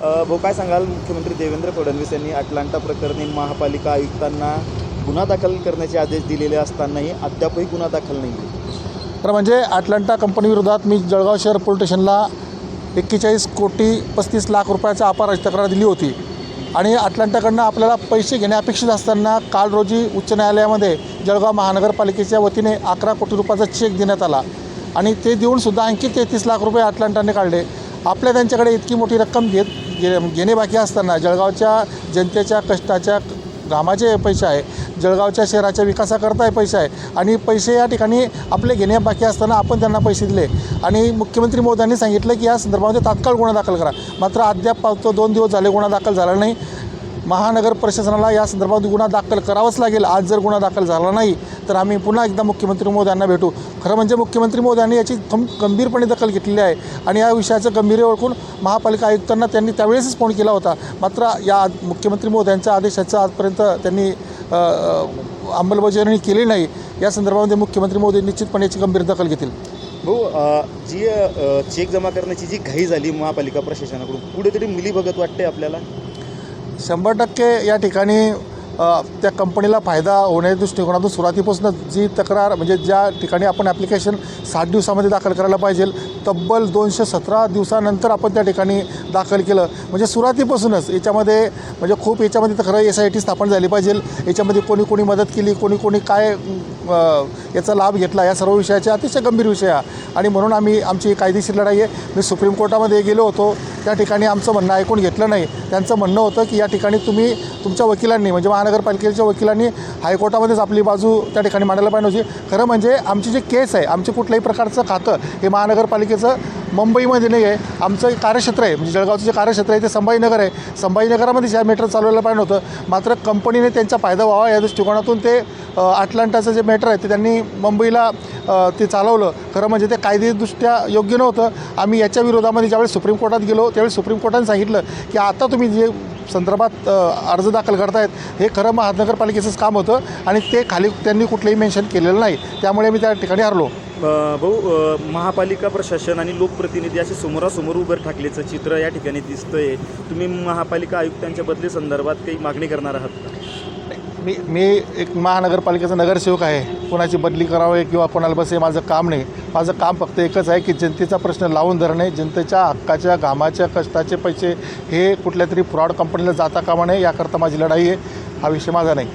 भाऊ काय सांगाल, मुख्यमंत्री देवेंद्र फडणवीस यांनी अटलांटा प्रकरणी महापालिका आयुक्तांना गुन्हा दाखल करण्याचे आदेश दिलेले असतानाही अद्यापही गुन्हा दाखल नाही आहे. तर म्हणजे अटलांटा कंपनीविरोधात मी जळगाव शहर पोलीस स्टेशनला 41,35,00,000 रुपयाचा अपराध तक्रार दिली होती आणि अटलांटाकडनं आपल्याला पैसे घेणे अपेक्षित असताना काल रोजी उच्च न्यायालयामध्ये जळगाव महानगरपालिकेच्या वतीने 11 कोटी रुपयाचा चेक देण्यात आला आणि ते देऊनसुद्धा आणखी 33,00,000 रुपये अटलांटाने काढले. आपल्या त्यांच्याकडे इतकी मोठी रक्कम घेणे बाकी असताना जळगावच्या जनतेच्या कष्टाच्या घामाचे पैसे आहे, जळगावच्या शहराच्या विकासाकरता पैसे आहे आणि पैसे या ठिकाणी आपले घेणे बाकी असताना आपण त्यांना पैसे दिले आणि मुख्यमंत्री महोदयांनी सांगितलं की या संदर्भामध्ये तात्काळ गुन्हा दाखल करा. मात्र अद्याप 2 दिवस झाले गुन्हा दाखल झाला नाही. महानगर प्रशासनाला या संदर्भात गुन्हा दाखल करावाच लागेल. आज जर गुन्हा दाखल झाला नाही तर आम्ही पुन्हा एकदा मुख्यमंत्री महोदयांना भेटू. खरं म्हणजे मुख्यमंत्री महोदयांनी याची गंभीरपणे दखल घेतलेली आहे आणि या विषयाचं गांभीर्य ओळखून महापालिका आयुक्तांना त्यांनी त्यावेळेसच फोन केला होता. मात्र या मुख्यमंत्री महोदयांच्या आदेशाचं आजपर्यंत त्यांनी अंमलबजावणी केली नाही. या संदर्भामध्ये मुख्यमंत्री महोदय निश्चितपणे याची गंभीर दखल घेतील. भाऊ, जी चेक जमा करण्याची जी घाई झाली महापालिका प्रशासनाकडून, कुठेतरी मिलीभगत वाटते आपल्याला? 100% या ठिकाणी त्या कंपनीला फायदा होण्याच्या दृष्टिकोनातून सुरुवातीपासून जी तक्रार म्हणजे ज्या ठिकाणी आपण ॲप्लिकेशन 60 दिवसामध्ये दाखल करायला पाहिजे, तब्बल 217 दिवसानंतर आपण त्या ठिकाणी दाखल केलं. म्हणजे सुरुवातीपासूनच याच्यामध्ये म्हणजे खूप याच्यामध्ये तर खरं SIT स्थापन झाली पाहिजे. याच्यामध्ये कोणी मदत केली, कोणी काय याचा लाभ घेतला, या सर्व विषयाचे अतिशय गंभीर विषय आहे आणि म्हणून आमची कायदेशीर लढाई आहे. मी सुप्रीम कोर्टामध्ये गेलो होतो, त्या ठिकाणी आमचं म्हणणं ऐकून घेतलं नाही. त्यांचं म्हणणं होतं की या ठिकाणी तुम्ही तुमच्या वकिलांनी म्हणजे महानगरपालिकेच्या वकिलांनी हायकोर्टामध्येच आपली बाजू त्या ठिकाणी मांडायला पाहिजे होती. खरं म्हणजे आमची जी केस आहे, आमचे कुठल्याही प्रकारचं खातं हे महानगरपालिकेचं मुंबईमध्ये नाही आहे. आमचं कार्यक्षेत्र आहे म्हणजे जळगावचं जे कार्यक्षेत्र आहे ते संभाजीनगर आहे. संभाजीनगरामध्ये ह्या मॅटर चालवायला पाहिजे होतं. मात्र कंपनीने त्यांचा फायदा व्हावा या दृष्टिकोनातून ते अटलांटाचं जे मॅटर आहे ते त्यांनी मुंबईला ते चालवलं. खरं म्हणजे ते कायदेदृष्ट्या योग्य नव्हतं. आम्ही याच्या विरोधामध्ये ज्यावेळेस सुप्रीम कोर्टात गेलो त्यावेळेस सुप्रीम कोर्टाने सांगितलं की आता तुम्ही जे संदर्भात अर्ज दाखल करतायत हे खरं महानगरपालिकेचंच काम होतं आणि ते खाली त्यांनी कुठलंही मेन्शन केलेलं नाही. त्यामुळे मी त्या ठिकाणी हरलो. भाऊ, महापालिका प्रशासन आणि लोकप्रतिनिधी असे समोरासमोर उभं ठाकलेचं चित्र या ठिकाणी दिसतंय. तुम्ही महापालिका आयुक्तांच्या बदली संदर्भात काही मागणी करणार आहात का? मी एक महानगरपालिकेचा नगरसेवक आहे. कोणाची बदली करावी किंवा कोणाला बस हे माझं काम नाही. माझं काम फक्त एकच आहे की जनतेचा प्रश्न लावून धरणे, जनतेच्या हक्काच्या घामाच्या कष्टाचे पैसे हे कुठल्या तरी फ्रॉड कंपनीला जाता कामा नये याकरता माझी लढाई आहे. हा विषय माझा नाही.